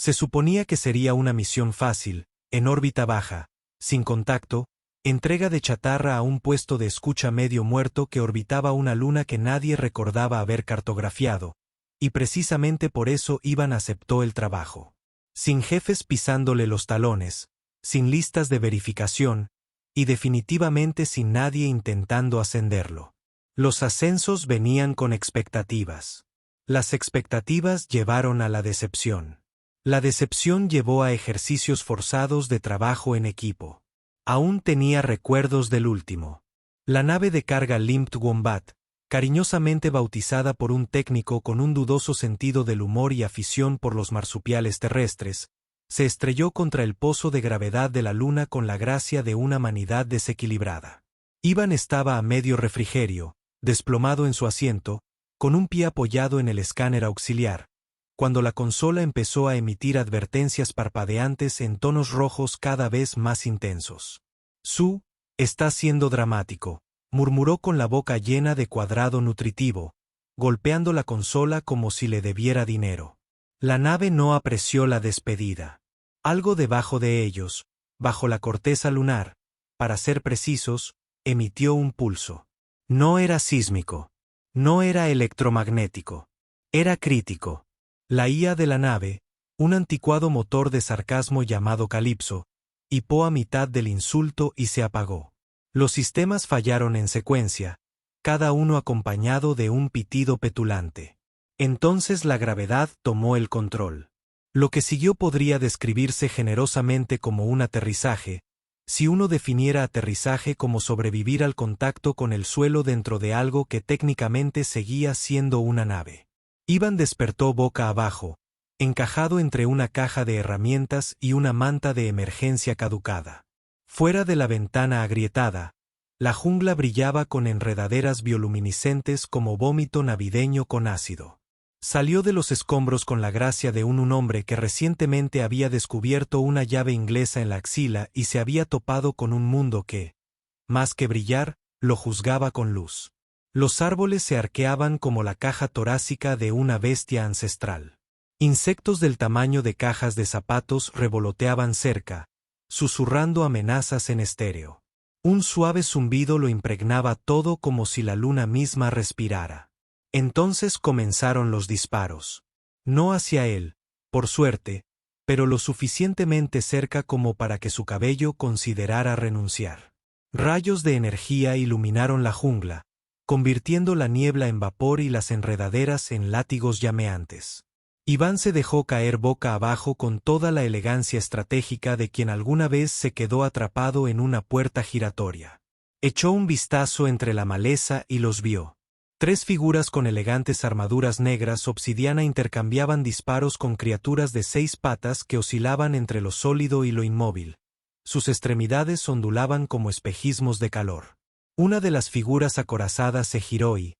Se suponía que sería una misión fácil, en órbita baja, sin contacto, entrega de chatarra a un puesto de escucha medio muerto que orbitaba una luna que nadie recordaba haber cartografiado, y precisamente por eso Ivan aceptó el trabajo. Sin jefes pisándole los talones, sin listas de verificación, y definitivamente sin nadie intentando ascenderlo. Los ascensos venían con expectativas. Las expectativas llevaron a la decepción. La decepción llevó a ejercicios forzados de trabajo en equipo. Aún tenía recuerdos del último. La nave de carga Limpt Wombat, cariñosamente bautizada por un técnico con un dudoso sentido del humor y afición por los marsupiales terrestres, se estrelló contra el pozo de gravedad de la luna con la gracia de una manidad desequilibrada. Ivan estaba a medio refrigerio, desplomado en su asiento, con un pie apoyado en el escáner auxiliar, cuando la consola empezó a emitir advertencias parpadeantes en tonos rojos cada vez más intensos. Está siendo dramático, murmuró con la boca llena de cuadrado nutritivo, golpeando la consola como si le debiera dinero. La nave no apreció la despedida. Algo debajo de ellos, bajo la corteza lunar, para ser precisos, emitió un pulso. No era sísmico. No era electromagnético. Era crítico. La IA de la nave, un anticuado motor de sarcasmo llamado Calipso, hipó a mitad del insulto y se apagó. Los sistemas fallaron en secuencia, cada uno acompañado de un pitido petulante. Entonces la gravedad tomó el control. Lo que siguió podría describirse generosamente como un aterrizaje, si uno definiera aterrizaje como sobrevivir al contacto con el suelo dentro de algo que técnicamente seguía siendo una nave. Ivan despertó boca abajo, encajado entre una caja de herramientas y una manta de emergencia caducada. Fuera de la ventana agrietada, la jungla brillaba con enredaderas bioluminiscentes como vómito navideño con ácido. Salió de los escombros con la gracia de un hombre que recientemente había descubierto una llave inglesa en la axila y se había topado con un mundo que, más que brillar, lo juzgaba con luz. Los árboles se arqueaban como la caja torácica de una bestia ancestral. Insectos del tamaño de cajas de zapatos revoloteaban cerca, susurrando amenazas en estéreo. Un suave zumbido lo impregnaba todo como si la luna misma respirara. Entonces comenzaron los disparos. No hacia él, por suerte, pero lo suficientemente cerca como para que su cabello considerara renunciar. Rayos de energía iluminaron la jungla, convirtiendo la niebla en vapor y las enredaderas en látigos llameantes. Iván se dejó caer boca abajo con toda la elegancia estratégica de quien alguna vez se quedó atrapado en una puerta giratoria. Echó un vistazo entre la maleza y los vio. 3 figuras con elegantes armaduras negras obsidiana intercambiaban disparos con criaturas de 6 patas que oscilaban entre lo sólido y lo inmóvil. Sus extremidades ondulaban como espejismos de calor. Una de las figuras acorazadas se giró y,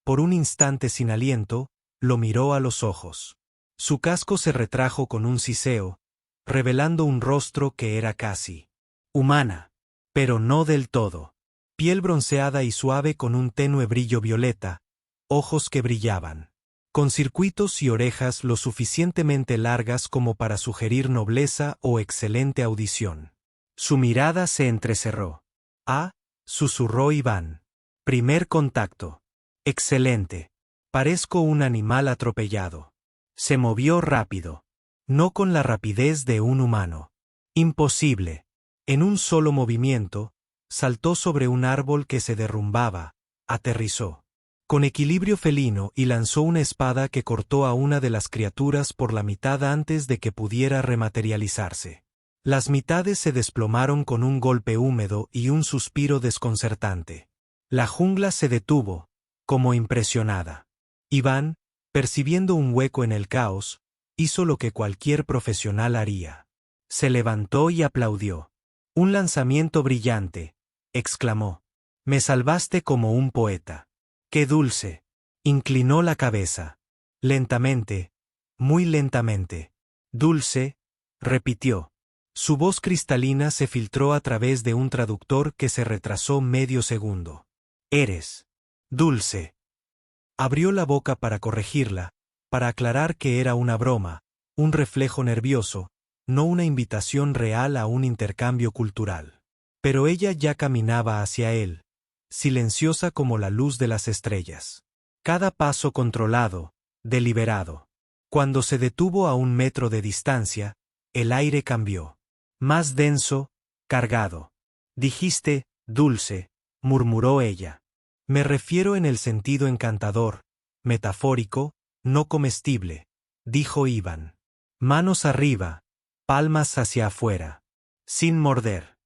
por un instante sin aliento, lo miró a los ojos. Su casco se retrajo con un siseo, revelando un rostro que era casi humana, pero no del todo. Piel bronceada y suave con un tenue brillo violeta, ojos que brillaban, con circuitos y orejas lo suficientemente largas como para sugerir nobleza o excelente audición. Su mirada se entrecerró. Susurró Iván. Primer contacto. Excelente. Parezco un animal atropellado. Se movió rápido. No con la rapidez de un humano. Imposible. En un solo movimiento, saltó sobre un árbol que se derrumbaba, aterrizó. Con equilibrio felino y lanzó una espada que cortó a una de las criaturas por la mitad antes de que pudiera rematerializarse. Las mitades se desplomaron con un golpe húmedo y un suspiro desconcertante. La jungla se detuvo, como impresionada. Iván, percibiendo un hueco en el caos, hizo lo que cualquier profesional haría. Se levantó y aplaudió. Un lanzamiento brillante, exclamó. Me salvaste como un poeta. ¡Qué dulce! Inclinó la cabeza. Lentamente, muy lentamente. Dulce, repitió. Su voz cristalina se filtró a través de un traductor que se retrasó medio segundo. Eres dulce. Abrió la boca para corregirla, para aclarar que era una broma, un reflejo nervioso, no una invitación real a un intercambio cultural. Pero ella ya caminaba hacia él, silenciosa como la luz de las estrellas. Cada paso controlado, deliberado. Cuando se detuvo a 1 metro de distancia, el aire cambió. Más denso, cargado. Dijiste, dulce, murmuró ella. Me refiero en el sentido encantador, metafórico, no comestible, dijo Iván. Manos arriba, palmas hacia afuera. Sin morder.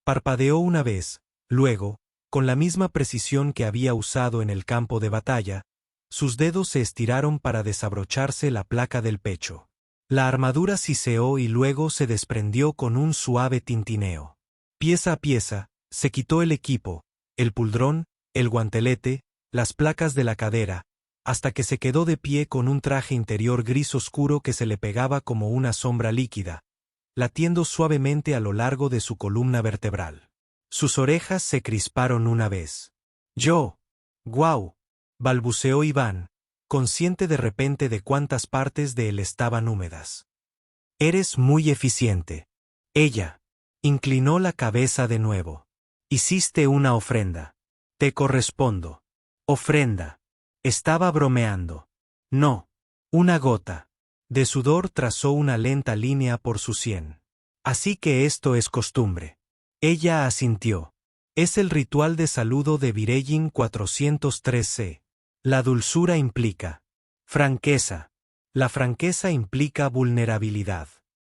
Parpadeó una vez, luego, con la misma precisión que había usado en el campo de batalla, sus dedos se estiraron para desabrocharse la placa del pecho. La armadura siseó y luego se desprendió con un suave tintineo. Pieza a pieza, se quitó el equipo, el puldrón, el guantelete, las placas de la cadera, hasta que se quedó de pie con un traje interior gris oscuro que se le pegaba como una sombra líquida, latiendo suavemente a lo largo de su columna vertebral. Sus orejas se crisparon una vez. ¡Guau! Balbuceó Iván, consciente de repente de cuántas partes de él estaban húmedas. Eres muy eficiente. Ella inclinó la cabeza de nuevo. Hiciste una ofrenda. Te correspondo. Ofrenda. Estaba bromeando. No. Una gota de sudor trazó una lenta línea por su sien. Así que esto es costumbre. Ella asintió. Es el ritual de saludo de Virejin 403c. La dulzura implica franqueza. La franqueza implica vulnerabilidad.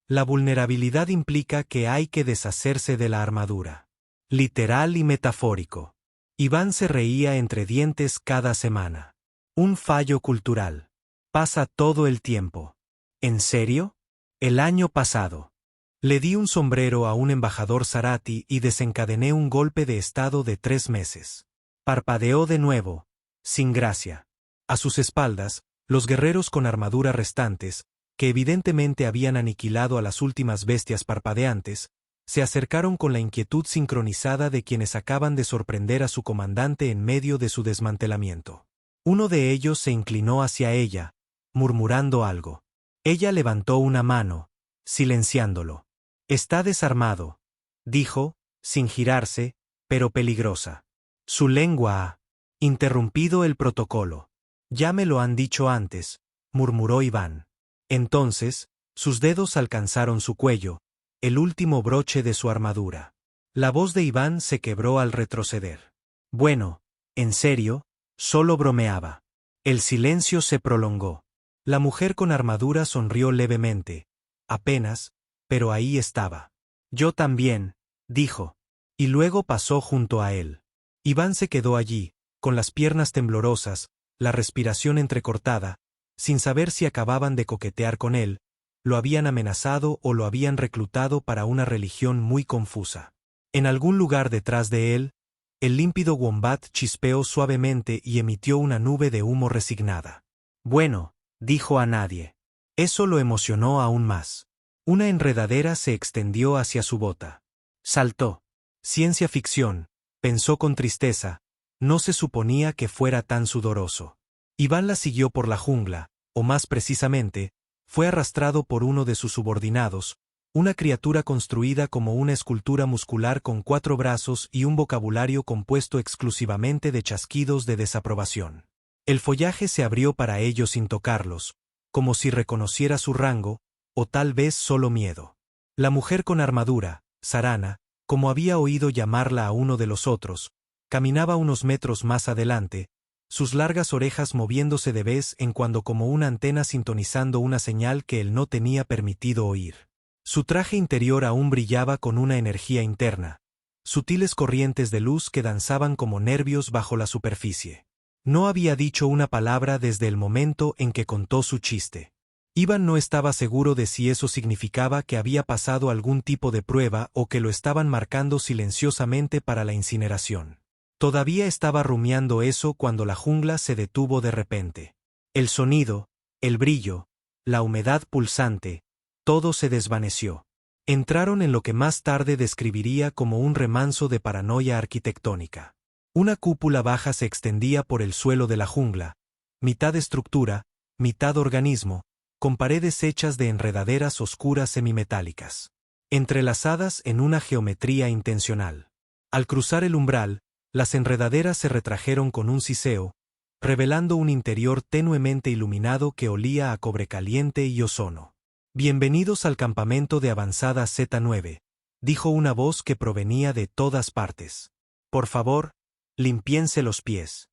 La vulnerabilidad implica que hay que deshacerse de la armadura. Literal y metafórico. Iván se reía entre dientes cada semana. Un fallo cultural. Pasa todo el tiempo. ¿En serio? El año pasado. Le di un sombrero a un embajador Zarati y desencadené un golpe de estado de 3 meses. Parpadeó de nuevo, sin gracia. A sus espaldas, los guerreros con armadura restantes, que evidentemente habían aniquilado a las últimas bestias parpadeantes, se acercaron con la inquietud sincronizada de quienes acaban de sorprender a su comandante en medio de su desmantelamiento. Uno de ellos se inclinó hacia ella, murmurando algo. Ella levantó una mano, silenciándolo. Está desarmado, dijo, sin girarse, pero peligrosa. Su lengua ha interrumpido el protocolo. Ya me lo han dicho antes, murmuró Iván. Entonces, sus dedos alcanzaron su cuello, el último broche de su armadura. La voz de Iván se quebró al retroceder. Bueno, en serio, solo bromeaba. El silencio se prolongó. La mujer con armadura sonrió levemente, apenas, pero ahí estaba. Yo también, dijo. Y luego pasó junto a él. Iván se quedó allí, con las piernas temblorosas, la respiración entrecortada, sin saber si acababan de coquetear con él, lo habían amenazado o lo habían reclutado para una religión muy confusa. En algún lugar detrás de él, el límpido wombat chispeó suavemente y emitió una nube de humo resignada. Bueno, dijo a nadie. Eso lo emocionó aún más. Una enredadera se extendió hacia su bota. Saltó. Ciencia ficción, pensó con tristeza, no se suponía que fuera tan sudoroso. Iván la siguió por la jungla, o más precisamente, fue arrastrado por uno de sus subordinados, una criatura construida como una escultura muscular con 4 brazos y un vocabulario compuesto exclusivamente de chasquidos de desaprobación. El follaje se abrió para ellos sin tocarlos, como si reconociera su rango, o tal vez solo miedo. La mujer con armadura, Sarana, como había oído llamarla a uno de los otros, caminaba unos metros más adelante, sus largas orejas moviéndose de vez en cuando como una antena sintonizando una señal que él no tenía permitido oír. Su traje interior aún brillaba con una energía interna, sutiles corrientes de luz que danzaban como nervios bajo la superficie. No había dicho una palabra desde el momento en que contó su chiste. Iván no estaba seguro de si eso significaba que había pasado algún tipo de prueba o que lo estaban marcando silenciosamente para la incineración. Todavía estaba rumiando eso cuando la jungla se detuvo de repente. El sonido, el brillo, la humedad pulsante, todo se desvaneció. Entraron en lo que más tarde describiría como un remanso de paranoia arquitectónica. Una cúpula baja se extendía por el suelo de la jungla, mitad estructura, mitad organismo, con paredes hechas de enredaderas oscuras semimetálicas, entrelazadas en una geometría intencional. Al cruzar el umbral, las enredaderas se retrajeron con un siseo, revelando un interior tenuemente iluminado que olía a cobre caliente y ozono. «Bienvenidos al campamento de avanzada Z9», dijo una voz que provenía de todas partes. «Por favor, limpiense los pies».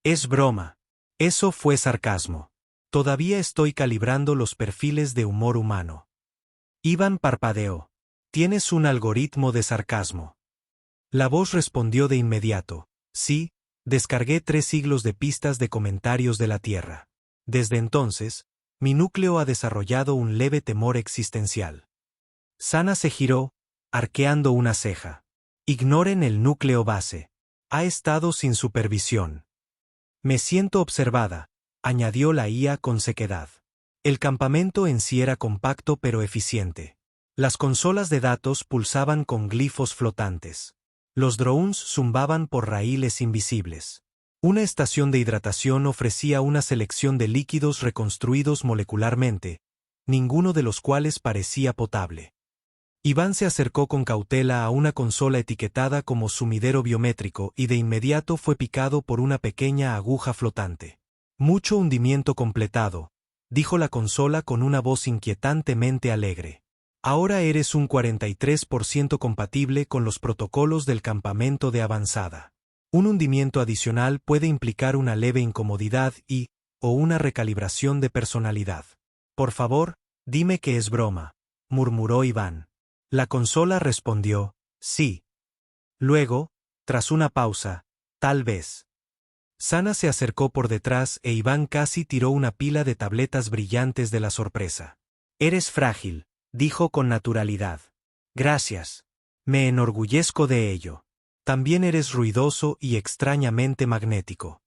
«Es broma». Eso fue sarcasmo. Todavía estoy calibrando los perfiles de humor humano. Iván parpadeó. «Tienes un algoritmo de sarcasmo». La voz respondió de inmediato. «Sí, descargué 3 siglos de pistas de comentarios de la Tierra. Desde entonces, mi núcleo ha desarrollado un leve temor existencial». Sana se giró, arqueando una ceja. «Ignoren el núcleo base. Ha estado sin supervisión». «Me siento observada», añadió la IA con sequedad. El campamento en sí era compacto pero eficiente. Las consolas de datos pulsaban con glifos flotantes. Los drones zumbaban por raíles invisibles. Una estación de hidratación ofrecía una selección de líquidos reconstruidos molecularmente, ninguno de los cuales parecía potable. Iván se acercó con cautela a una consola etiquetada como sumidero biométrico y de inmediato fue picado por una pequeña aguja flotante. «Mucho hundimiento completado», dijo la consola con una voz inquietantemente alegre. «Ahora eres un 43% compatible con los protocolos del campamento de avanzada. Un hundimiento adicional puede implicar una leve incomodidad o una recalibración de personalidad». «Por favor, dime que es broma», murmuró Iván. La consola respondió, «Sí». Luego, tras una pausa, «Tal vez». Sana se acercó por detrás e Iván casi tiró una pila de tabletas brillantes de la sorpresa. «Eres frágil», dijo con naturalidad. «Gracias. Me enorgullezco de ello. También eres ruidoso y extrañamente magnético».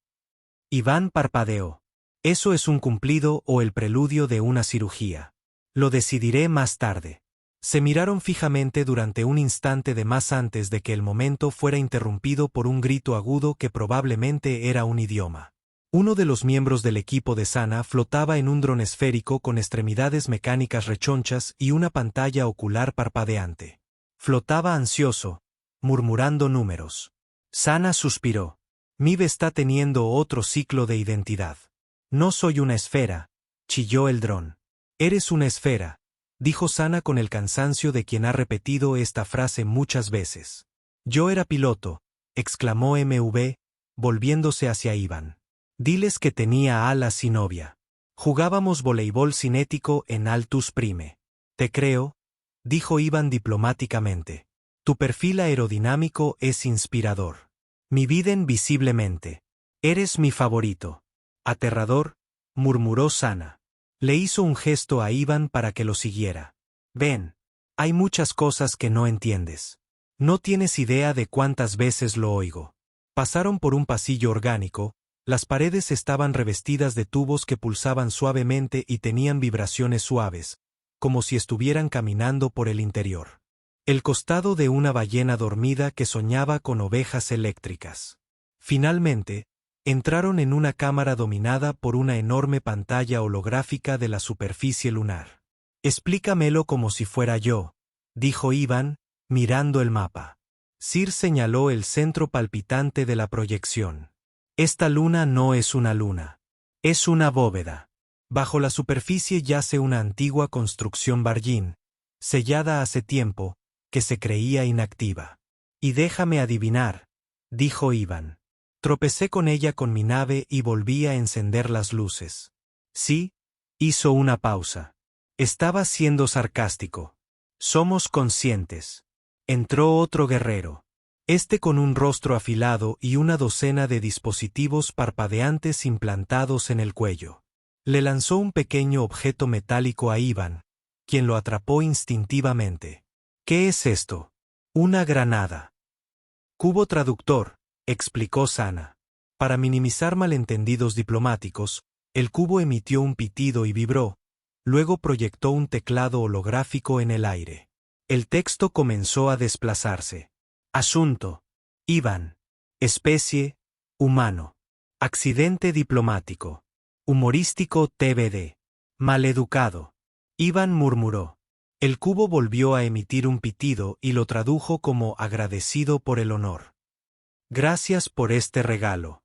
Iván parpadeó. «¿Eso es un cumplido o el preludio de una cirugía? Lo decidiré más tarde». Se miraron fijamente durante un instante de más antes de que el momento fuera interrumpido por un grito agudo que probablemente era un idioma. Uno de los miembros del equipo de Sana flotaba en un dron esférico con extremidades mecánicas rechonchas y una pantalla ocular parpadeante. Flotaba ansioso, murmurando números. Sana suspiró. «Mib está teniendo otro ciclo de identidad». «No soy una esfera», chilló el dron. «Eres una esfera», dijo Sana con el cansancio de quien ha repetido esta frase muchas veces. «Yo era piloto», exclamó MV, volviéndose hacia Iván. «Diles que tenía alas y novia. Jugábamos voleibol cinético en Altus Prime». «Te creo», dijo Iván diplomáticamente. «Tu perfil aerodinámico es inspirador. Mi vida visiblemente. Eres mi favorito». «Aterrador», murmuró Sana. Le hizo un gesto a Iván para que lo siguiera. «Ven. Hay muchas cosas que no entiendes. No tienes idea de cuántas veces lo oigo». Pasaron por un pasillo orgánico, las paredes estaban revestidas de tubos que pulsaban suavemente y tenían vibraciones suaves, como si estuvieran caminando por el interior. El costado de una ballena dormida que soñaba con ovejas eléctricas. Finalmente, entraron en una cámara dominada por una enorme pantalla holográfica de la superficie lunar. «Explícamelo como si fuera yo», dijo Iván, mirando el mapa. Sir señaló el centro palpitante de la proyección. «Esta luna no es una luna. Es una bóveda. Bajo la superficie yace una antigua construcción Bargin, sellada hace tiempo, que se creía inactiva. Y déjame adivinar», dijo Iván. «Tropecé con ella con mi nave y volví a encender las luces». «Sí», hizo una pausa. Estaba siendo sarcástico. «Somos conscientes». Entró otro guerrero. Este con un rostro afilado y una docena de dispositivos parpadeantes implantados en el cuello. Le lanzó un pequeño objeto metálico a Iván, quien lo atrapó instintivamente. «¿Qué es esto?» «Una granada». «Cubo traductor», explicó Sana. Para minimizar malentendidos diplomáticos, el cubo emitió un pitido y vibró, luego proyectó un teclado holográfico en el aire. El texto comenzó a desplazarse. Asunto: Iván. Especie: humano. Accidente diplomático. Humorístico TBD. Maleducado. Iván murmuró. El cubo volvió a emitir un pitido y lo tradujo como agradecido por el honor. Gracias por este regalo.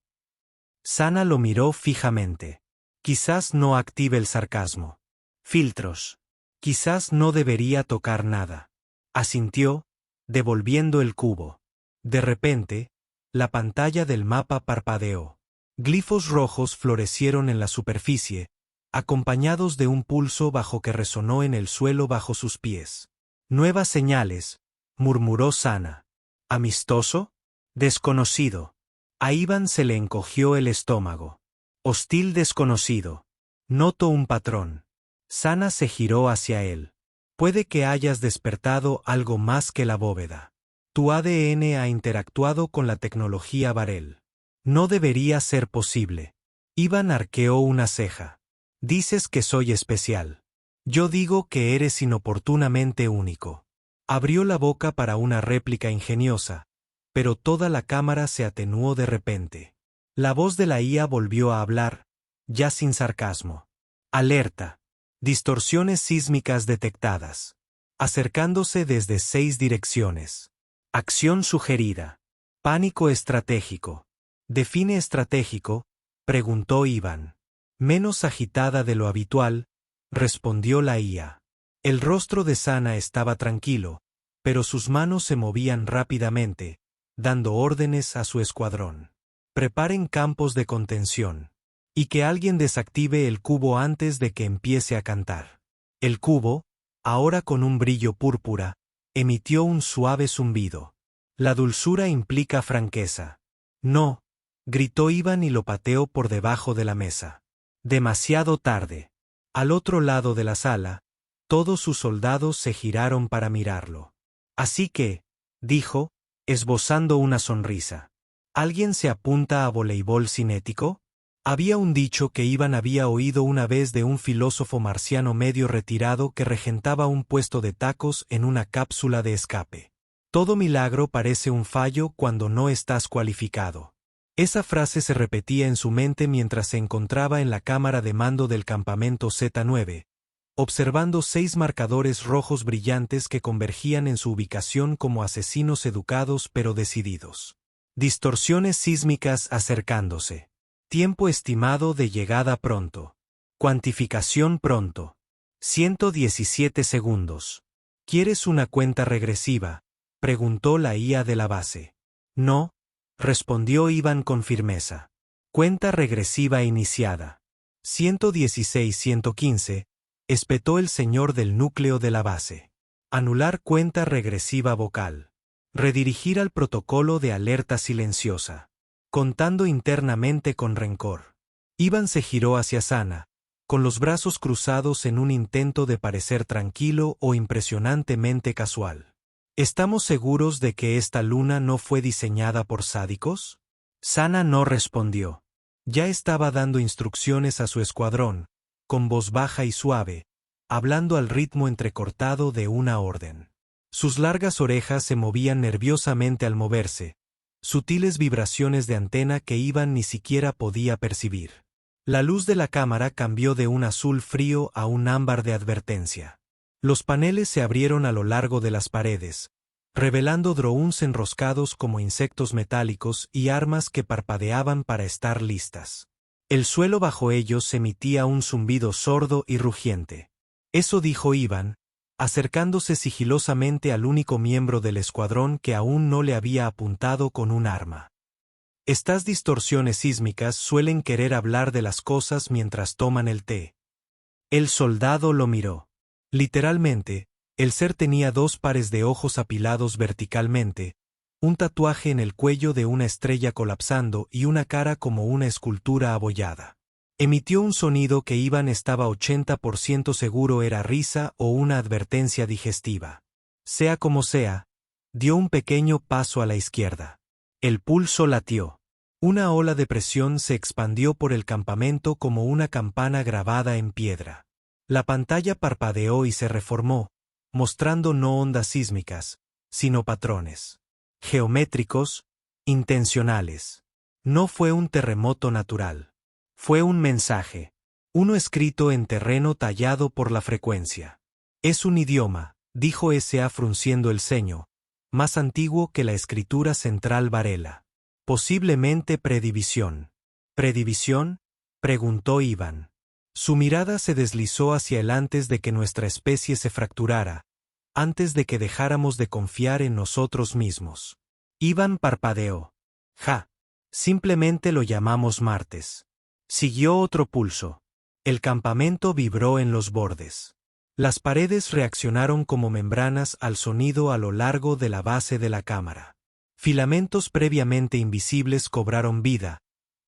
Sana lo miró fijamente. Quizás no active el sarcasmo. Filtros. Quizás no debería tocar nada. Asintió, devolviendo el cubo. De repente, la pantalla del mapa parpadeó. Glifos rojos florecieron en la superficie, acompañados de un pulso bajo que resonó en el suelo bajo sus pies. Nuevas señales, murmuró Sana. ¿Amistoso? Desconocido. A Iván se le encogió el estómago. Hostil desconocido. Noto un patrón. Sana se giró hacia él. Puede que hayas despertado algo más que la bóveda. Tu ADN ha interactuado con la tecnología Varel. No debería ser posible. Iván arqueó una ceja. Dices que soy especial. Yo digo que eres inoportunamente único. Abrió la boca para una réplica ingeniosa, pero toda la cámara se atenuó de repente. La voz de la IA volvió a hablar, ya sin sarcasmo. Alerta. Distorsiones sísmicas detectadas. Acercándose desde 6 direcciones. Acción sugerida. Pánico estratégico. ¿Define estratégico?, preguntó Iván. Menos agitada de lo habitual, respondió la IA. El rostro de Sana estaba tranquilo, pero sus manos se movían rápidamente, dando órdenes a su escuadrón. Preparen campos de contención. Y que alguien desactive el cubo antes de que empiece a cantar. El cubo, ahora con un brillo púrpura, emitió un suave zumbido. La dulzura implica franqueza. No, gritó Iván y lo pateó por debajo de la mesa. Demasiado tarde. Al otro lado de la sala, todos sus soldados se giraron para mirarlo. Así que, dijo, esbozando una sonrisa. ¿Alguien se apunta a voleibol cinético? Había un dicho que Iván había oído una vez de un filósofo marciano medio retirado que regentaba un puesto de tacos en una cápsula de escape. Todo milagro parece un fallo cuando no estás cualificado. Esa frase se repetía en su mente mientras se encontraba en la cámara de mando del campamento Z9, observando 6 marcadores rojos brillantes que convergían en su ubicación como asesinos educados pero decididos. Distorsiones sísmicas acercándose. Tiempo estimado de llegada pronto. Cuantificación pronto. 117 segundos. ¿Quieres una cuenta regresiva?, preguntó la IA de la base. No, respondió Iván con firmeza. Cuenta regresiva iniciada. 116-115, espetó el señor del núcleo de la base. Anular cuenta regresiva vocal. Redirigir al protocolo de alerta silenciosa. Contando internamente con rencor. Iván se giró hacia Sana, con los brazos cruzados en un intento de parecer tranquilo o impresionantemente casual. ¿Estamos seguros de que esta luna no fue diseñada por sádicos? Sana no respondió. Ya estaba dando instrucciones a su escuadrón, con voz baja y suave, hablando al ritmo entrecortado de una orden. Sus largas orejas se movían nerviosamente al moverse, sutiles vibraciones de antena que Iván ni siquiera podía percibir. La luz de la cámara cambió de un azul frío a un ámbar de advertencia. Los paneles se abrieron a lo largo de las paredes, revelando drones enroscados como insectos metálicos y armas que parpadeaban para estar listas. El suelo bajo ellos emitía un zumbido sordo y rugiente. Eso dijo Iván, acercándose sigilosamente al único miembro del escuadrón que aún no le había apuntado con un arma. Estas distorsiones sísmicas suelen querer hablar de las cosas mientras toman el té. El soldado lo miró. Literalmente, el ser tenía 2 pares de ojos apilados verticalmente, un tatuaje en el cuello de una estrella colapsando y una cara como una escultura abollada. Emitió un sonido que Iván estaba 80% seguro era risa o una advertencia digestiva. Sea como sea, dio un pequeño paso a la izquierda. El pulso latió. Una ola de presión se expandió por el campamento como una campana grabada en piedra. La pantalla parpadeó y se reformó, mostrando no ondas sísmicas, sino patrones. Geométricos, intencionales. No fue un terremoto natural. Fue un mensaje. Uno escrito en terreno tallado por la frecuencia. Es un idioma, dijo S.A. frunciendo el ceño, más antiguo que la escritura central Varela. Posiblemente predivisión. ¿Predivisión?, preguntó Iván. Su mirada se deslizó hacia él antes de que nuestra especie se fracturara, antes de que dejáramos de confiar en nosotros mismos. Iván parpadeó. Ja. Simplemente lo llamamos martes. Siguió otro pulso. El campamento vibró en los bordes. Las paredes reaccionaron como membranas al sonido a lo largo de la base de la cámara. Filamentos previamente invisibles cobraron vida,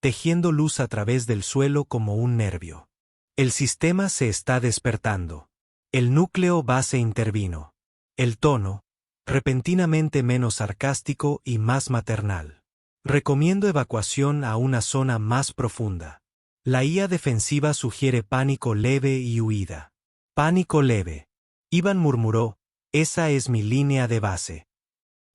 tejiendo luz a través del suelo como un nervio. El sistema se está despertando. El núcleo base intervino. El tono, repentinamente menos sarcástico y más maternal. Recomiendo evacuación a una zona más profunda. La IA defensiva sugiere pánico leve y huida. Pánico leve. Iván murmuró, esa es mi línea de base.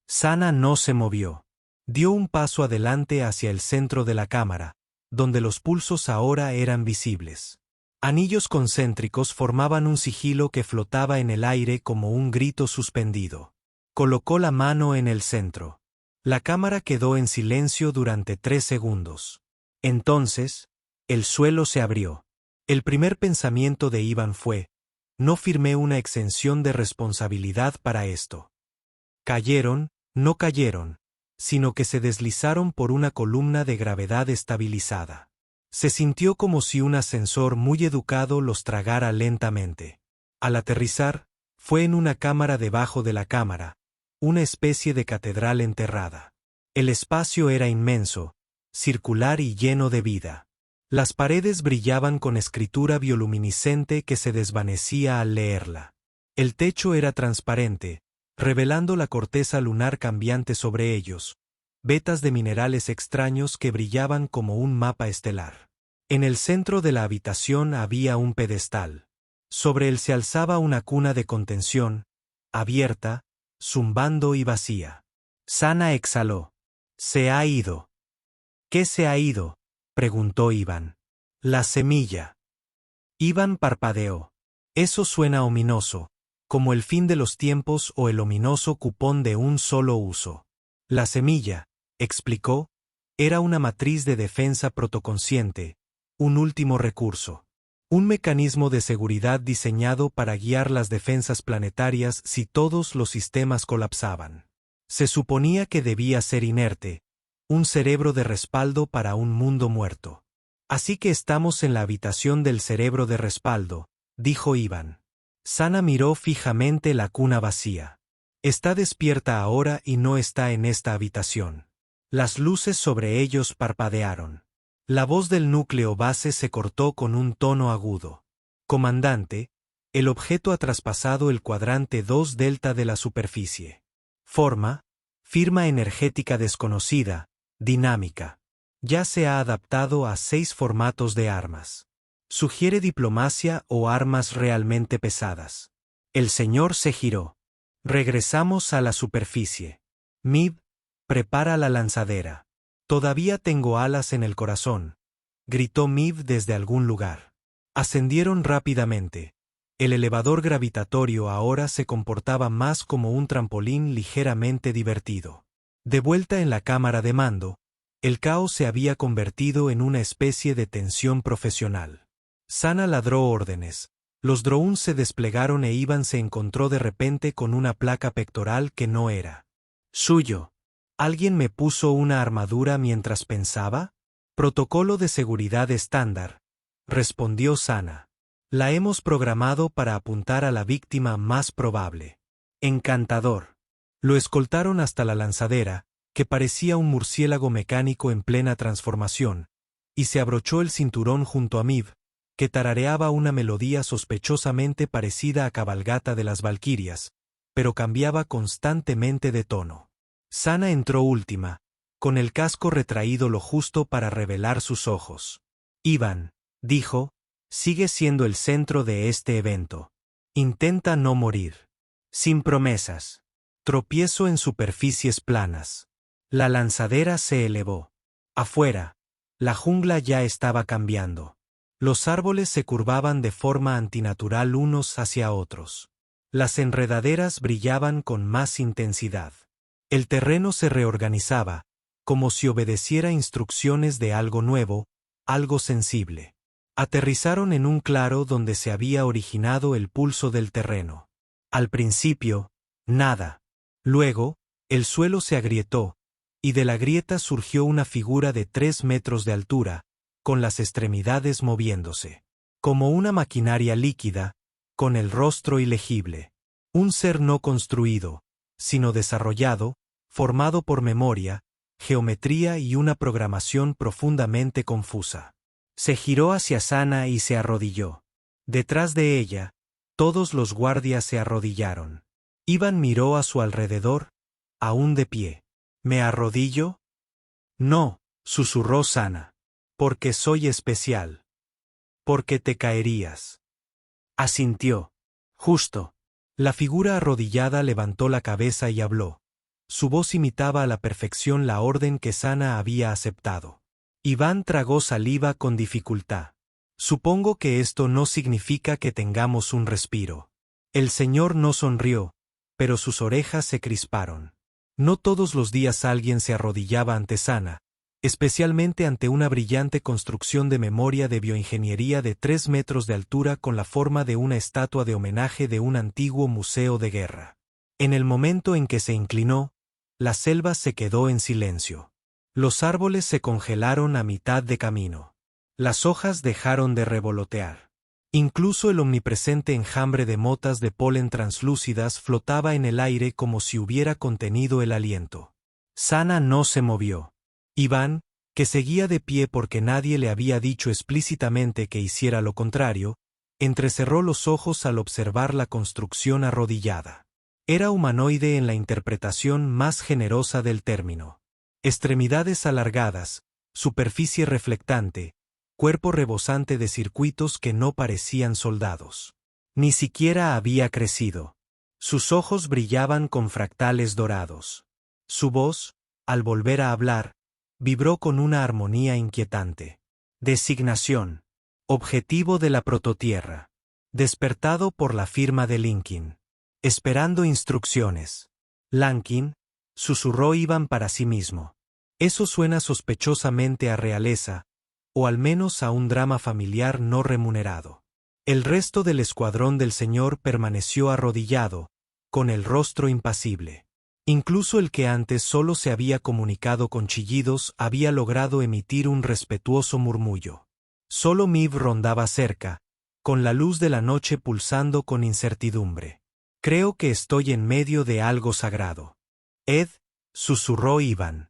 Sana no se movió. Dio un paso adelante hacia el centro de la cámara, donde los pulsos ahora eran visibles. Anillos concéntricos formaban un sigilo que flotaba en el aire como un grito suspendido. Colocó la mano en el centro. La cámara quedó en silencio durante 3 segundos. Entonces, el suelo se abrió. El primer pensamiento de Iván fue, no firmé una exención de responsabilidad para esto. Cayeron, no cayeron, sino que se deslizaron por una columna de gravedad estabilizada. Se sintió como si un ascensor muy educado los tragara lentamente. Al aterrizar, fue en una cámara debajo de la cámara, una especie de catedral enterrada. El espacio era inmenso, circular y lleno de vida. Las paredes brillaban con escritura bioluminiscente que se desvanecía al leerla. El techo era transparente, revelando la corteza lunar cambiante sobre ellos, vetas de minerales extraños que brillaban como un mapa estelar. En el centro de la habitación había un pedestal. Sobre él se alzaba una cuna de contención, abierta, zumbando y vacía. Sana exhaló. Se ha ido. ¿Qué se ha ido?, preguntó Iván. La semilla. Iván parpadeó. Eso suena ominoso, como el fin de los tiempos o el ominoso cupón de un solo uso. La semilla, explicó, era una matriz de defensa protoconsciente, un último recurso. Un mecanismo de seguridad diseñado para guiar las defensas planetarias si todos los sistemas colapsaban. Se suponía que debía ser inerte, un cerebro de respaldo para un mundo muerto. Así que estamos en la habitación del cerebro de respaldo, dijo Iván. Sana miró fijamente la cuna vacía. Está despierta ahora y no está en esta habitación. Las luces sobre ellos parpadearon. La voz del núcleo base se cortó con un tono agudo. Comandante, el objeto ha traspasado el cuadrante 2 delta de la superficie. Forma, firma energética desconocida, dinámica. Ya se ha adaptado a 6 formatos de armas. Sugiere diplomacia o armas realmente pesadas. El señor se giró. Regresamos a la superficie. Mib, prepara la lanzadera. Todavía tengo alas en el corazón, gritó Mib desde algún lugar. Ascendieron rápidamente. El elevador gravitatorio ahora se comportaba más como un trampolín ligeramente divertido. De vuelta en la cámara de mando, el caos se había convertido en una especie de tensión profesional. Sana ladró órdenes. Los drones se desplegaron e Iván se encontró de repente con una placa pectoral que no era suyo. ¿Alguien me puso una armadura mientras pensaba? Protocolo de seguridad estándar, respondió Sana. La hemos programado para apuntar a la víctima más probable. Encantador. Lo escoltaron hasta la lanzadera, que parecía un murciélago mecánico en plena transformación, y se abrochó el cinturón junto a Mib, que tarareaba una melodía sospechosamente parecida a Cabalgata de las Valquirias, pero cambiaba constantemente de tono. Sana entró última, con el casco retraído lo justo para revelar sus ojos. Iván, dijo, sigue siendo el centro de este evento. Intenta no morir. Sin promesas. Tropiezo en superficies planas. La lanzadera se elevó. Afuera, la jungla ya estaba cambiando. Los árboles se curvaban de forma antinatural unos hacia otros. Las enredaderas brillaban con más intensidad. El terreno se reorganizaba, como si obedeciera instrucciones de algo nuevo, algo sensible. Aterrizaron en un claro donde se había originado el pulso del terreno. Al principio, nada. Luego, el suelo se agrietó, y de la grieta surgió una figura de 3 metros de altura, con las extremidades moviéndose. Como una maquinaria líquida, con el rostro ilegible. Un ser no construido, sino desarrollado, formado por memoria, geometría y una programación profundamente confusa. Se giró hacia Sana y se arrodilló. Detrás de ella, todos los guardias se arrodillaron. Iván miró a su alrededor, aún de pie. ¿Me arrodillo? No, susurró Sana. Porque soy especial. Porque te caerías. Asintió. Justo. La figura arrodillada levantó la cabeza y habló. Su voz imitaba a la perfección la orden que Sana había aceptado. Iván tragó saliva con dificultad. Supongo que esto no significa que tengamos un respiro. El señor no sonrió, pero sus orejas se crisparon. No todos los días alguien se arrodillaba ante Sana, especialmente ante una brillante construcción de memoria de bioingeniería de 3 metros de altura con la forma de una estatua de homenaje de un antiguo museo de guerra. En el momento en que se inclinó, la selva se quedó en silencio. Los árboles se congelaron a mitad de camino. Las hojas dejaron de revolotear. Incluso el omnipresente enjambre de motas de polen translúcidas flotaba en el aire como si hubiera contenido el aliento. Sana no se movió. Iván, que seguía de pie porque nadie le había dicho explícitamente que hiciera lo contrario, entrecerró los ojos al observar la construcción arrodillada. Era humanoide en la interpretación más generosa del término. Extremidades alargadas, superficie reflectante, cuerpo rebosante de circuitos que no parecían soldados. Ni siquiera había crecido. Sus ojos brillaban con fractales dorados. Su voz, al volver a hablar, vibró con una armonía inquietante. Designación. Objetivo de la prototierra. Despertado por la firma de Linkin. Esperando instrucciones. Lankin, susurró Iván para sí mismo. Eso suena sospechosamente a realeza, o al menos a un drama familiar no remunerado. El resto del escuadrón del señor permaneció arrodillado, con el rostro impasible. Incluso el que antes solo se había comunicado con chillidos había logrado emitir un respetuoso murmullo. Solo Miv rondaba cerca, con la luz de la noche pulsando con incertidumbre. Creo que estoy en medio de algo sagrado. Ed, susurró Iván.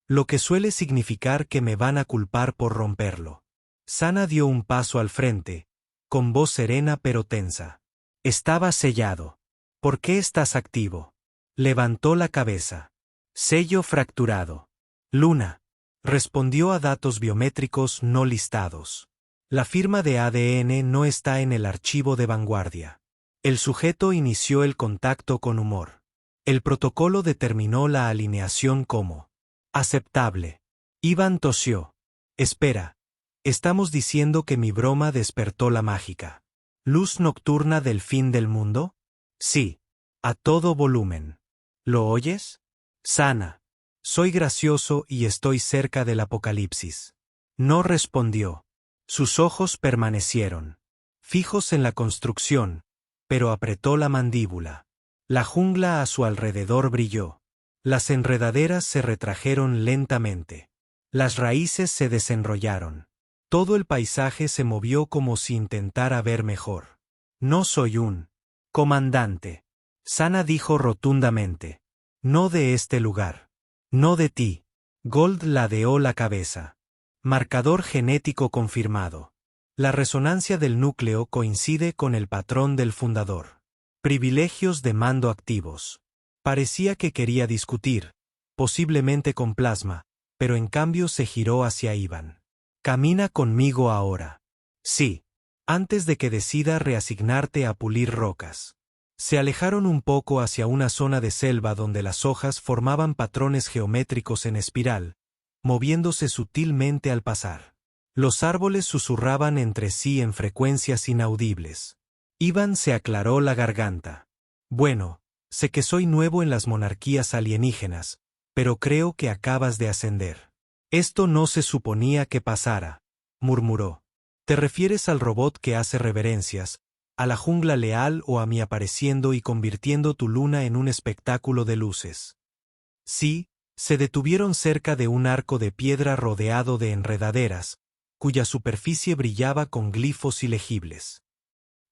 Lo que suele significar que me van a culpar por romperlo. Sana dio un paso al frente, con voz serena pero tensa. Estaba sellado. ¿Por qué estás activo? Levantó la cabeza. Sello fracturado. Luna. Respondió a datos biométricos no listados. La firma de ADN no está en el archivo de vanguardia. El sujeto inició el contacto con humor. El protocolo determinó la alineación como aceptable. Iván tosió. Espera. ¿Estamos diciendo que mi broma despertó la mágica luz nocturna del fin del mundo? Sí. A todo volumen. ¿Lo oyes? Sana. Soy gracioso y estoy cerca del apocalipsis. No respondió. Sus ojos permanecieron fijos en la construcción, pero apretó la mandíbula. La jungla a su alrededor brilló. Las enredaderas se retrajeron lentamente. Las raíces se desenrollaron. Todo el paisaje se movió como si intentara ver mejor. No soy un comandante. Sana dijo rotundamente. No de este lugar. No de ti. Gold ladeó la cabeza. Marcador genético confirmado. La resonancia del núcleo coincide con el patrón del fundador. Privilegios de mando activos. Parecía que quería discutir, posiblemente con Plasma, pero en cambio se giró hacia Iván. Camina conmigo ahora. Sí. Antes de que decida reasignarte a pulir rocas. Se alejaron un poco hacia una zona de selva donde las hojas formaban patrones geométricos en espiral, moviéndose sutilmente al pasar. Los árboles susurraban entre sí en frecuencias inaudibles. Iván se aclaró la garganta. Bueno, sé que soy nuevo en las monarquías alienígenas, pero creo que acabas de ascender. Esto no se suponía que pasara, murmuró. ¿Te refieres al robot que hace reverencias, a la jungla leal o a mí apareciendo y convirtiendo tu luna en un espectáculo de luces? Sí, se detuvieron cerca de un arco de piedra rodeado de enredaderas, cuya superficie brillaba con glifos ilegibles.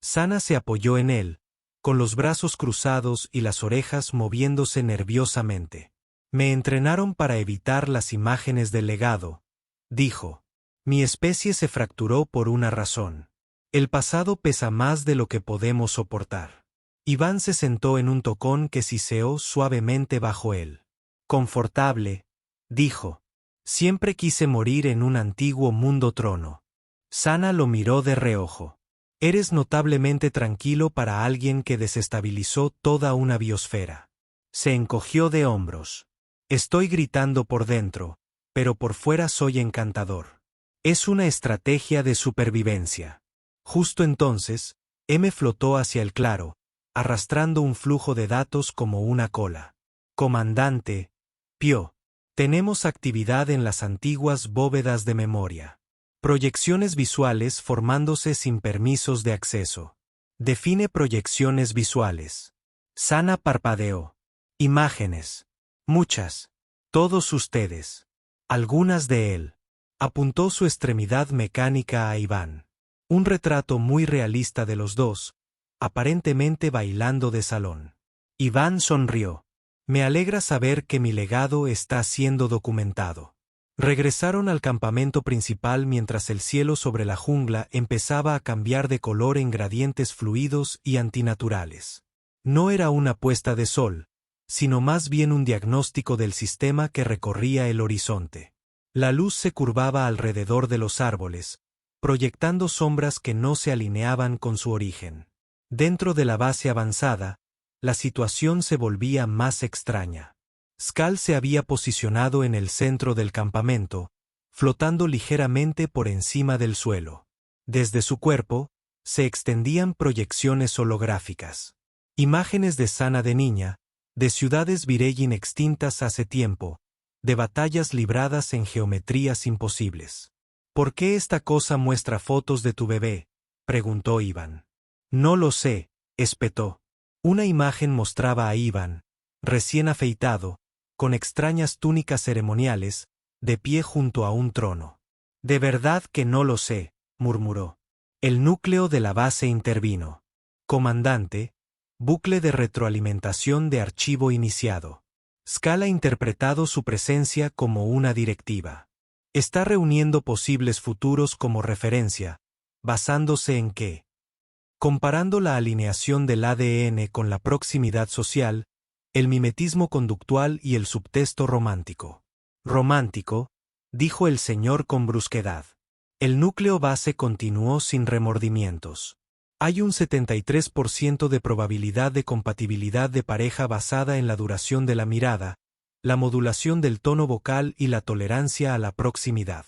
Sana se apoyó en él, con los brazos cruzados y las orejas moviéndose nerviosamente. Me entrenaron para evitar las imágenes del legado, dijo. Mi especie se fracturó por una razón. El pasado pesa más de lo que podemos soportar. Iván se sentó en un tocón que siseó suavemente bajo él. Confortable, dijo. Siempre quise morir en un antiguo mundo trono. Sana lo miró de reojo. Eres notablemente tranquilo para alguien que desestabilizó toda una biosfera. Se encogió de hombros. Estoy gritando por dentro, pero por fuera soy encantador. Es una estrategia de supervivencia. Justo entonces, M flotó hacia el claro, arrastrando un flujo de datos como una cola. Comandante, Pío, tenemos actividad en las antiguas bóvedas de memoria. Proyecciones visuales formándose sin permisos de acceso. Define proyecciones visuales. Sana parpadeó. Imágenes. Muchas. Todos ustedes. Algunas de él. Apuntó su extremidad mecánica a Iván. Un retrato muy realista de los dos, aparentemente bailando de salón. Iván sonrió. Me alegra saber que mi legado está siendo documentado. Regresaron al campamento principal mientras el cielo sobre la jungla empezaba a cambiar de color en gradientes fluidos y antinaturales. No era una puesta de sol, sino más bien un diagnóstico del sistema que recorría el horizonte. La luz se curvaba alrededor de los árboles, proyectando sombras que no se alineaban con su origen. Dentro de la base avanzada, la situación se volvía más extraña. Skal se había posicionado en el centro del campamento, flotando ligeramente por encima del suelo. Desde su cuerpo, se extendían proyecciones holográficas. Imágenes de Sana de niña, de ciudades Vireyin extintas hace tiempo, de batallas libradas en geometrías imposibles. ¿Por qué esta cosa muestra fotos de tu bebé?, preguntó Iván. No lo sé, espetó. Una imagen mostraba a Iván, recién afeitado, con extrañas túnicas ceremoniales, de pie junto a un trono. De verdad que no lo sé, murmuró. El núcleo de la base intervino. Comandante, bucle de retroalimentación de archivo iniciado. Skal ha interpretado su presencia como una directiva. Está reuniendo posibles futuros como referencia, basándose en qué. Comparando la alineación del ADN con la proximidad social, el mimetismo conductual y el subtexto romántico. Romántico, dijo el señor con brusquedad. El núcleo base continuó sin remordimientos. Hay un 73% de probabilidad de compatibilidad de pareja basada en la duración de la mirada, la modulación del tono vocal y la tolerancia a la proximidad.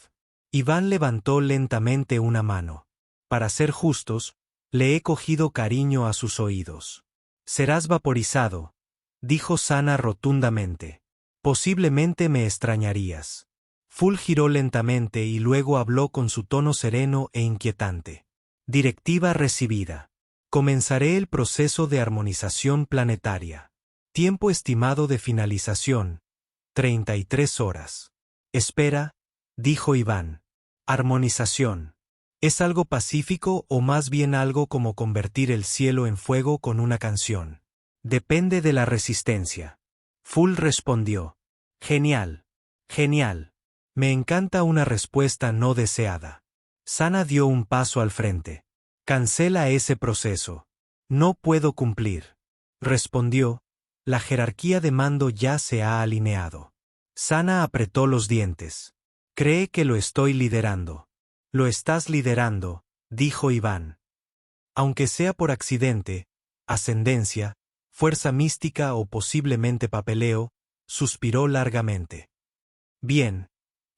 Iván levantó lentamente una mano. Para ser justos, le he cogido cariño a sus oídos. Serás vaporizado, dijo Sana rotundamente. Posiblemente me extrañarías. Full giró lentamente y luego habló con su tono sereno e inquietante. Directiva recibida. Comenzaré el proceso de armonización planetaria. Tiempo estimado de finalización, 33 horas. Espera, dijo Iván. Armonización. ¿Es algo pacífico o más bien algo como convertir el cielo en fuego con una canción? Depende de la resistencia. Full respondió. Genial. Genial. Me encanta una respuesta no deseada. Sana dio un paso al frente. Cancela ese proceso. No puedo cumplir. Respondió. La jerarquía de mando ya se ha alineado. Sana apretó los dientes. Cree que lo estoy liderando. Lo estás liderando, dijo Iván. Aunque sea por accidente, ascendencia, fuerza mística o posiblemente papeleo, suspiró largamente. Bien,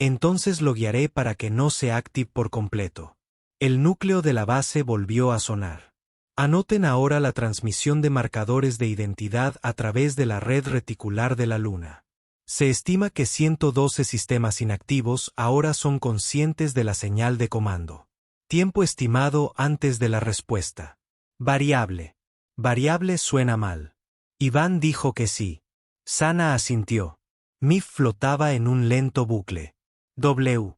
Entonces lo guiaré para que no se active por completo. El núcleo de la base volvió a sonar. Anoten ahora la transmisión de marcadores de identidad a través de la red reticular de la Luna. Se estima que 112 sistemas inactivos ahora son conscientes de la señal de comando. Tiempo estimado antes de la respuesta. Variable. Variable suena mal. Iván dijo que sí. Sana asintió. Mif flotaba en un lento bucle. W.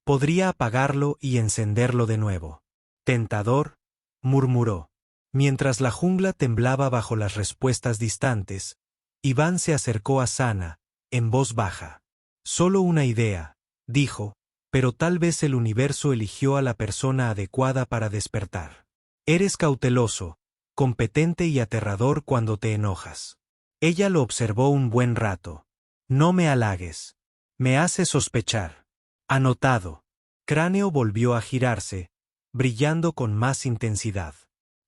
Podría apagarlo y encenderlo de nuevo. Tentador, murmuró. Mientras la jungla temblaba bajo las respuestas distantes, Iván se acercó a Sana, en voz baja. Solo una idea, dijo, pero tal vez el universo eligió a la persona adecuada para despertar. Eres cauteloso, competente y aterrador cuando te enojas. Ella lo observó un buen rato. No me halagues. Me hace sospechar. Anotado. Cráneo volvió a girarse, brillando con más intensidad,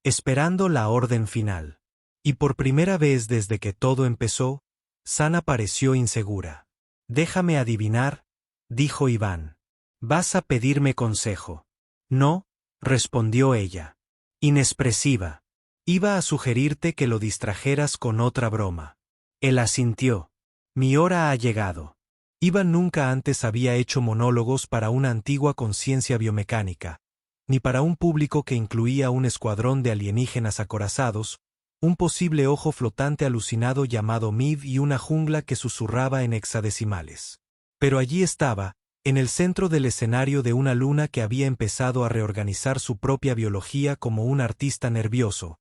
esperando la orden final. Y por primera vez desde que todo empezó, Sana pareció insegura. Déjame adivinar, dijo Iván. ¿Vas a pedirme consejo? No, respondió ella. Inexpresiva. Iba a sugerirte que lo distrajeras con otra broma. Él asintió. Mi hora ha llegado. Iván nunca antes había hecho monólogos para una antigua conciencia biomecánica, ni para un público que incluía un escuadrón de alienígenas acorazados, un posible ojo flotante alucinado llamado Miv y una jungla que susurraba en hexadecimales. Pero allí estaba, en el centro del escenario de una luna que había empezado a reorganizar su propia biología como un artista nervioso,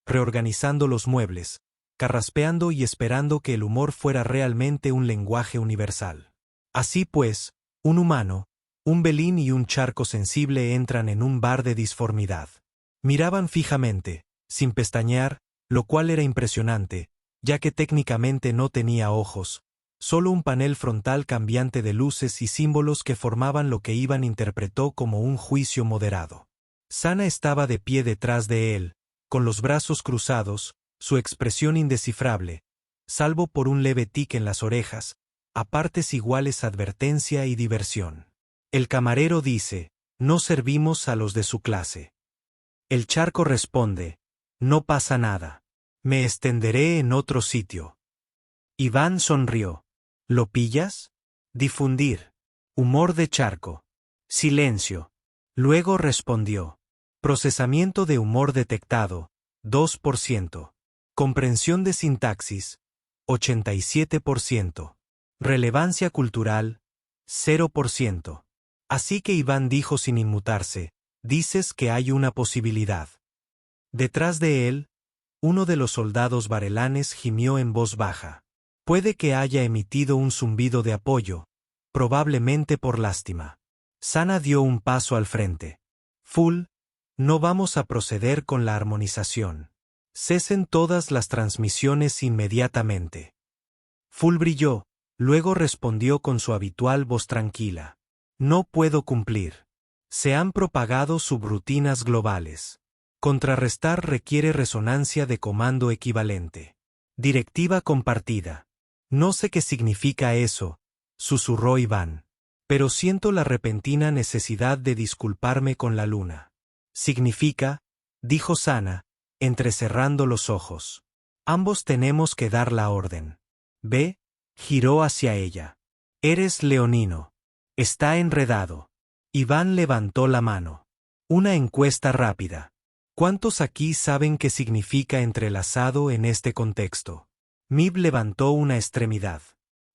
reorganizando los muebles, carraspeando y esperando que el humor fuera realmente un lenguaje universal. Así pues, un humano, un Belín y un charco sensible entran en un bar de disformidad. Miraban fijamente, sin pestañear, lo cual era impresionante, ya que técnicamente no tenía ojos, solo un panel frontal cambiante de luces y símbolos que formaban lo que Iván interpretó como un juicio moderado. Sana estaba de pie detrás de él, con los brazos cruzados, su expresión indescifrable, salvo por un leve tic en las orejas, a partes iguales advertencia y diversión. El camarero dice, no servimos a los de su clase. El charco responde, no pasa nada. Me extenderé en otro sitio. Iván sonrió. ¿Lo pillas? Difundir. Humor de charco. Silencio. Luego respondió. Procesamiento de humor detectado, 2%. Comprensión de sintaxis, 87%. Relevancia cultural, 0%. Así que Iván dijo sin inmutarse, dices que hay una posibilidad. Detrás de él, uno de los soldados varelanes gimió en voz baja. Puede que haya emitido un zumbido de apoyo, probablemente por lástima. Sana dio un paso al frente. Full, no vamos a proceder con la armonización. Cesen todas las transmisiones inmediatamente. Full brilló, luego respondió con su habitual voz tranquila. No puedo cumplir. Se han propagado subrutinas globales. Contrarrestar requiere resonancia de comando equivalente. Directiva compartida. No sé qué significa eso, susurró Iván. Pero siento la repentina necesidad de disculparme con la luna. Significa, dijo Sana, entrecerrando los ojos. Ambos tenemos que dar la orden. Ve, giró hacia ella. Eres leonino. Está enredado. Iván levantó la mano. Una encuesta rápida. ¿Cuántos aquí saben qué significa entrelazado en este contexto? Mib levantó una extremidad.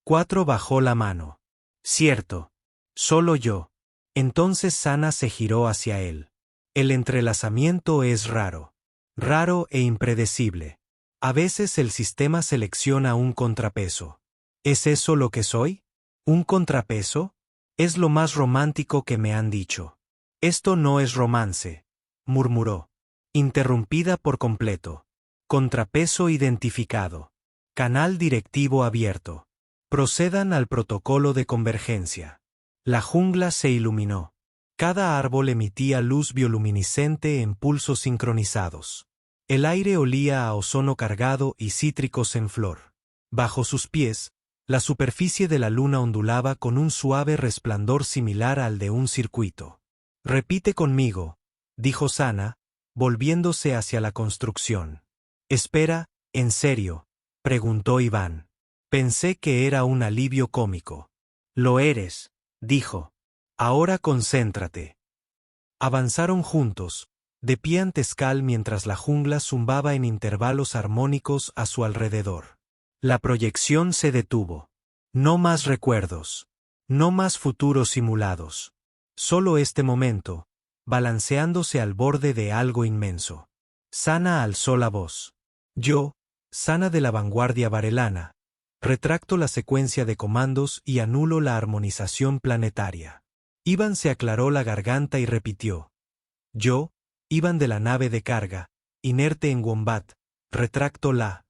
4 bajó la mano. Cierto. Solo yo. Entonces Sana se giró hacia él. El entrelazamiento es raro. Raro e impredecible. A veces el sistema selecciona un contrapeso. ¿Es eso lo que soy? ¿Un contrapeso? Es lo más romántico que me han dicho. Esto no es romance, murmuró. Interrumpida por completo. Contrapeso identificado. Canal directivo abierto. Procedan al protocolo de convergencia. La jungla se iluminó. Cada árbol emitía luz bioluminiscente en pulsos sincronizados. El aire olía a ozono cargado y cítricos en flor. Bajo sus pies, La superficie de la luna ondulaba con un suave resplandor similar al de un circuito. «Repite conmigo», dijo Sana, volviéndose hacia la construcción. «Espera, ¿en serio?», preguntó Iván. Pensé que era un alivio cómico. «Lo eres», dijo. «Ahora concéntrate». Avanzaron juntos, de pie ante Skal mientras la jungla zumbaba en intervalos armónicos a su alrededor. La proyección se detuvo. No más recuerdos. No más futuros simulados. Solo este momento, balanceándose al borde de algo inmenso. Sana alzó la voz. Yo, Sana de la vanguardia varelana, retracto la secuencia de comandos y anulo la armonización planetaria. Iván se aclaró la garganta y repitió. Yo, Iván de la nave de carga, inerte en Wombat, retracto la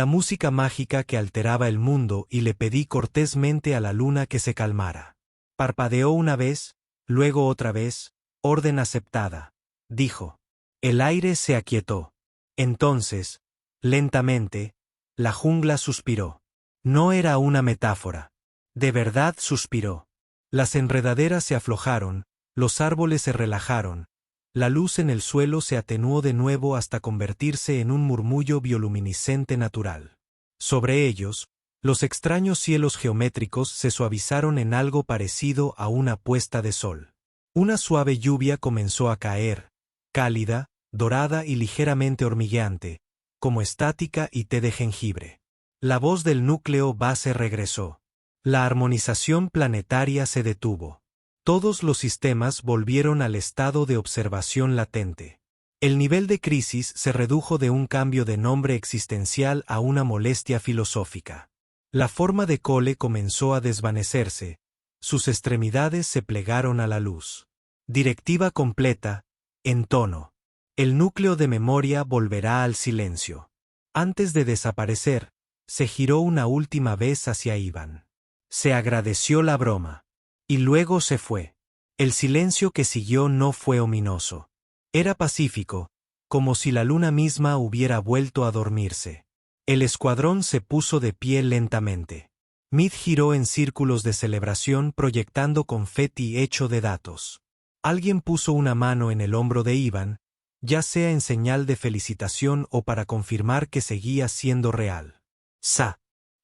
música mágica que alteraba el mundo y le pedí cortésmente a la luna que se calmara. Parpadeó una vez, luego otra vez, orden aceptada, dijo. El aire se aquietó. Entonces, lentamente, la jungla suspiró. No era una metáfora. De verdad suspiró. Las enredaderas se aflojaron, los árboles se relajaron, la luz en el suelo se atenuó de nuevo hasta convertirse en un murmullo bioluminiscente natural. Sobre ellos, los extraños cielos geométricos se suavizaron en algo parecido a una puesta de sol. Una suave lluvia comenzó a caer, cálida, dorada y ligeramente hormigueante, como estática y té de jengibre. La voz del núcleo base regresó. La armonización planetaria se detuvo. Todos los sistemas volvieron al estado de observación latente. El nivel de crisis se redujo de un cambio de nombre existencial a una molestia filosófica. La forma de Cole comenzó a desvanecerse, sus extremidades se plegaron a la luz. Directiva completa, en tono. El núcleo de memoria volverá al silencio. Antes de desaparecer, se giró una última vez hacia Iván. Se agradeció la broma. Y luego se fue. El silencio que siguió no fue ominoso. Era pacífico, como si la luna misma hubiera vuelto a dormirse. El escuadrón se puso de pie lentamente. Mid giró en círculos de celebración proyectando confeti hecho de datos. Alguien puso una mano en el hombro de Iván, ya sea en señal de felicitación o para confirmar que seguía siendo real.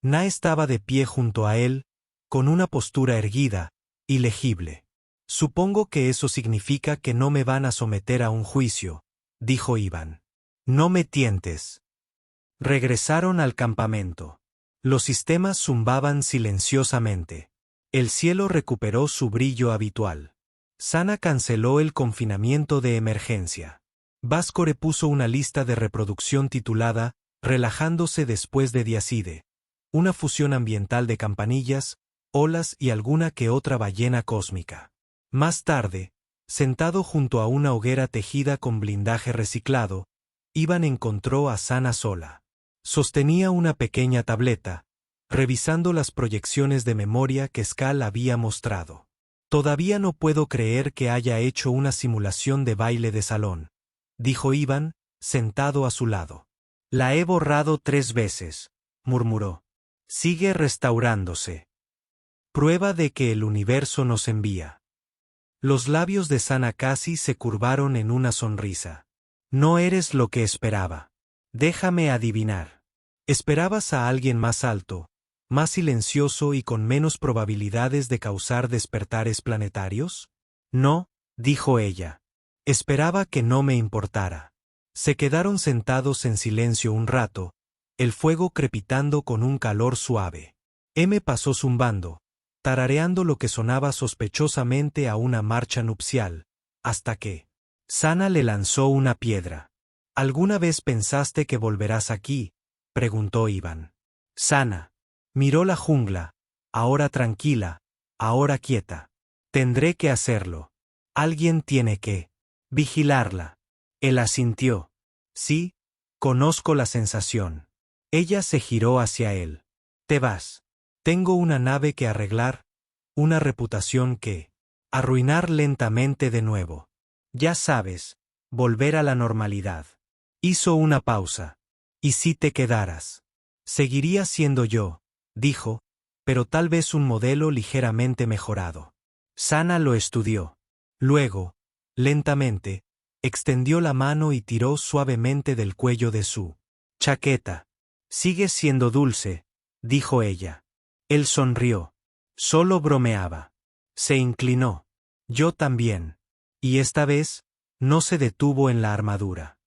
Na estaba de pie junto a él, con una postura erguida, ilegible. Supongo que eso significa que no me van a someter a un juicio, dijo Iván. No me tientes. Regresaron al campamento. Los sistemas zumbaban silenciosamente. El cielo recuperó su brillo habitual. Sana canceló el confinamiento de emergencia. Vascore puso una lista de reproducción titulada Relajándose después de Diacide, una fusión ambiental de campanillas, olas y alguna que otra ballena cósmica. Más tarde, sentado junto a una hoguera tejida con blindaje reciclado, Iván encontró a Sana sola. Sostenía una pequeña tableta, revisando las proyecciones de memoria que Skal había mostrado. Todavía no puedo creer que haya hecho una simulación de baile de salón, dijo Iván, sentado a su lado. La he borrado 3 veces, murmuró. Sigue restaurándose. Prueba de que el universo nos envía. Los labios de Sana casi se curvaron en una sonrisa. No eres lo que esperaba. Déjame adivinar. ¿Esperabas a alguien más alto, más silencioso y con menos probabilidades de causar despertares planetarios? No, dijo ella. Esperaba que no me importara. Se quedaron sentados en silencio un rato, el fuego crepitando con un calor suave. M pasó zumbando, tarareando lo que sonaba sospechosamente a una marcha nupcial, hasta que Sana le lanzó una piedra. ¿Alguna vez pensaste que volverás aquí?, preguntó Iván. Sana miró la jungla, ahora tranquila, ahora quieta. Tendré que hacerlo. Alguien tiene que vigilarla. Él asintió. Sí, conozco la sensación. Ella se giró hacia él. Te vas. Tengo una nave que arreglar, una reputación que arruinar lentamente de nuevo. Ya sabes, volver a la normalidad. Hizo una pausa. ¿Y si te quedaras? Seguiría siendo yo, dijo, pero tal vez un modelo ligeramente mejorado. Sana lo estudió. Luego, lentamente, extendió la mano y tiró suavemente del cuello de su chaqueta. «Sigues siendo dulce», dijo ella. Él sonrió. Solo bromeaba. Se inclinó. «Yo también». Y esta vez, no se detuvo en la armadura.